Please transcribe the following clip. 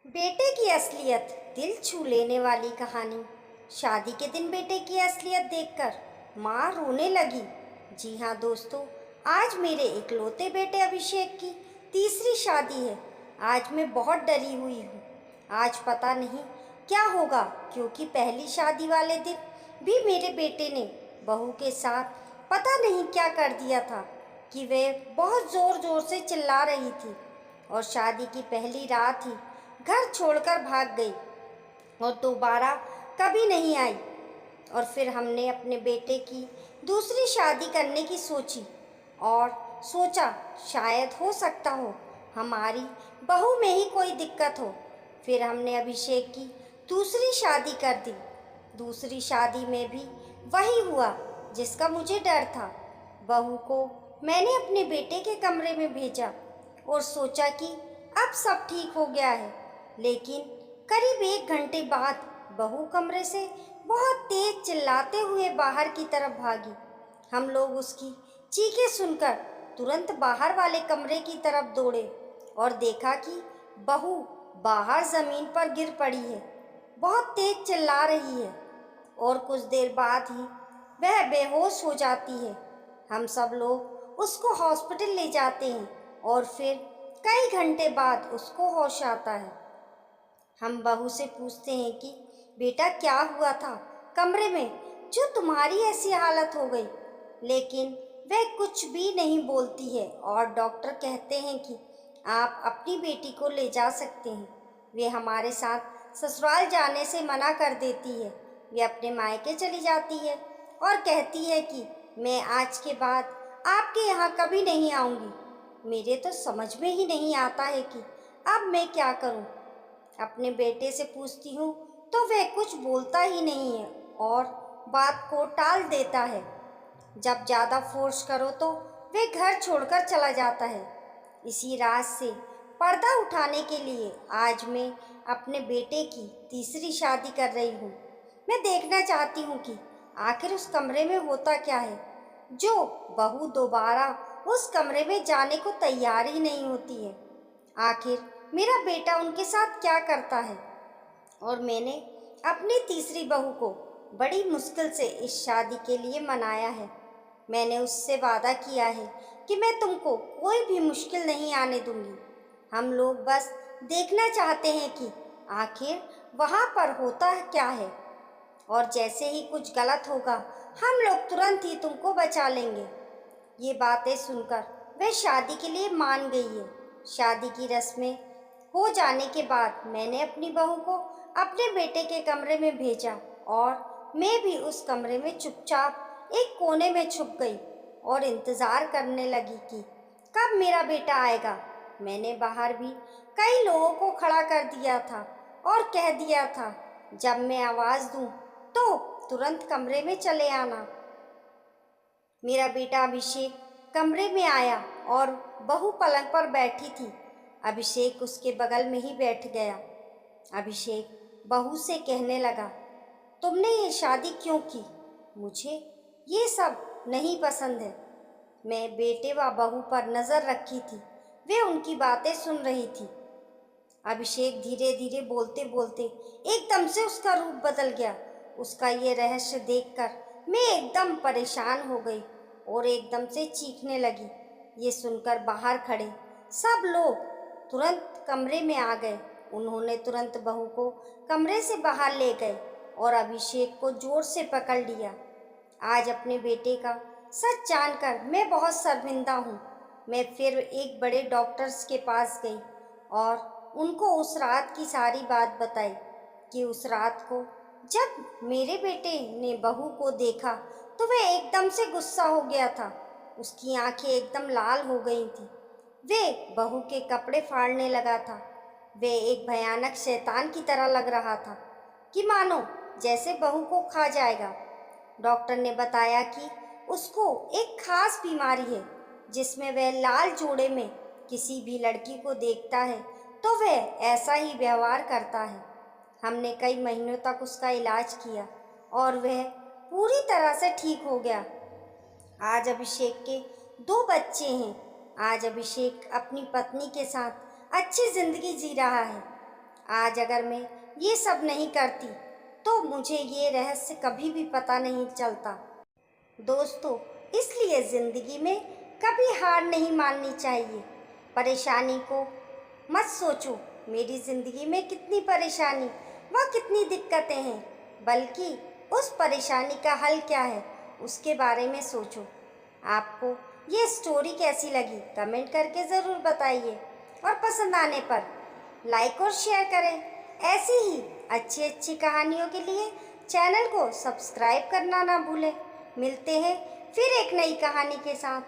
बेटे की असलियत दिल छू लेने वाली कहानी। शादी के दिन बेटे की असलियत देखकर माँ रोने लगी। जी हाँ दोस्तों, आज मेरे इकलौते बेटे अभिषेक की तीसरी शादी है। आज मैं बहुत डरी हुई हूँ। आज पता नहीं क्या होगा, क्योंकि पहली शादी वाले दिन भी मेरे बेटे ने बहू के साथ पता नहीं क्या कर दिया था कि वे बहुत ज़ोर ज़ोर से चिल्ला रही थी और शादी की पहली रात ही घर छोड़कर भाग गई और दोबारा कभी नहीं आई। और फिर हमने अपने बेटे की दूसरी शादी करने की सोची और सोचा शायद हो सकता हो हमारी बहू में ही कोई दिक्कत हो। फिर हमने अभिषेक की दूसरी शादी कर दी। दूसरी शादी में भी वही हुआ जिसका मुझे डर था। बहू को मैंने अपने बेटे के कमरे में भेजा और सोचा कि अब सब ठीक हो गया है, लेकिन करीब 1 घंटे बाद बहू कमरे से बहुत तेज चिल्लाते हुए बाहर की तरफ भागी। हम लोग उसकी चीखें सुनकर तुरंत बाहर वाले कमरे की तरफ दौड़े और देखा कि बहू बाहर जमीन पर गिर पड़ी है, बहुत तेज चिल्ला रही है और कुछ देर बाद ही वह बेहोश हो जाती है। हम सब लोग उसको हॉस्पिटल ले जाते हैं और फिर कई घंटे बाद उसको होश आता है। हम बहू से पूछते हैं कि बेटा क्या हुआ था कमरे में जो तुम्हारी ऐसी हालत हो गई, लेकिन वह कुछ भी नहीं बोलती है और डॉक्टर कहते हैं कि आप अपनी बेटी को ले जा सकते हैं। वे हमारे साथ ससुराल जाने से मना कर देती है। वे अपने मायके चली जाती है और कहती है कि मैं आज के बाद आपके यहाँ कभी नहीं आऊँगी। मेरे तो समझ में ही नहीं आता है कि अब मैं क्या करूँ। अपने बेटे से पूछती हूँ तो वह कुछ बोलता ही नहीं है और बात को टाल देता है। जब ज़्यादा फोर्स करो तो वह घर छोड़कर चला जाता है। इसी राज से पर्दा उठाने के लिए आज मैं अपने बेटे की तीसरी शादी कर रही हूँ। मैं देखना चाहती हूँ कि आखिर उस कमरे में होता क्या है, जो बहू दोबारा उस कमरे में जाने को तैयार ही नहीं होती है। आखिर मेरा बेटा उनके साथ क्या करता है। और मैंने अपनी तीसरी बहू को बड़ी मुश्किल से इस शादी के लिए मनाया है। मैंने उससे वादा किया है कि मैं तुमको कोई भी मुश्किल नहीं आने दूंगी। हम लोग बस देखना चाहते हैं कि आखिर वहाँ पर होता क्या है, और जैसे ही कुछ गलत होगा हम लोग तुरंत ही तुमको बचा लेंगे। ये बातें सुनकर वह शादी के लिए मान गई है। शादी की रस्में हो जाने के बाद मैंने अपनी बहू को अपने बेटे के कमरे में भेजा और मैं भी उस कमरे में चुपचाप एक कोने में छुप गई और इंतज़ार करने लगी कि कब मेरा बेटा आएगा। मैंने बाहर भी कई लोगों को खड़ा कर दिया था और कह दिया था जब मैं आवाज़ दूं तो तुरंत कमरे में चले आना। मेरा बेटा अभिषेक कमरे में आया और बहू पलंग पर बैठी थी। अभिषेक उसके बगल में ही बैठ गया। अभिषेक बहू से कहने लगा, तुमने ये शादी क्यों की? मुझे ये सब नहीं पसंद है। मैं बेटे व बहू पर नज़र रखी थी, वे उनकी बातें सुन रही थी। अभिषेक धीरे धीरे बोलते बोलते एकदम से उसका रूप बदल गया। उसका ये रहस्य देखकर मैं एकदम परेशान हो गई और एकदम से चीखने लगी। ये सुनकर बाहर खड़े सब लोग तुरंत कमरे में आ गए। उन्होंने तुरंत बहू को कमरे से बाहर ले गए और अभिषेक को जोर से पकड़ लिया। आज अपने बेटे का सच जानकर मैं बहुत शर्मिंदा हूँ। मैं फिर एक बड़े डॉक्टर्स के पास गई और उनको उस रात की सारी बात बताई कि उस रात को जब मेरे बेटे ने बहू को देखा तो वह एकदम से गुस्सा हो गया था। उसकी आंखें एकदम लाल हो गई थी। वे बहू के कपड़े फाड़ने लगा था। वे एक भयानक शैतान की तरह लग रहा था कि मानो जैसे बहू को खा जाएगा। डॉक्टर ने बताया कि उसको एक खास बीमारी है जिसमें वह लाल जोड़े में किसी भी लड़की को देखता है तो वह ऐसा ही व्यवहार करता है। हमने कई महीनों तक उसका इलाज किया और वह पूरी तरह से ठीक हो गया। आज अभिषेक के 2 बच्चे हैं। आज अभिषेक अपनी पत्नी के साथ अच्छी जिंदगी जी रहा है। आज अगर मैं ये सब नहीं करती तो मुझे ये रहस्य कभी भी पता नहीं चलता। दोस्तों, इसलिए ज़िंदगी में कभी हार नहीं माननी चाहिए। परेशानी को मत सोचो मेरी ज़िंदगी में कितनी परेशानी व कितनी दिक्कतें हैं, बल्कि उस परेशानी का हल क्या है उसके बारे में सोचो। आपको ये स्टोरी कैसी लगी कमेंट करके ज़रूर बताइए और पसंद आने पर लाइक और शेयर करें। ऐसी ही अच्छी अच्छी कहानियों के लिए चैनल को सब्सक्राइब करना ना भूलें। मिलते हैं फिर एक नई कहानी के साथ।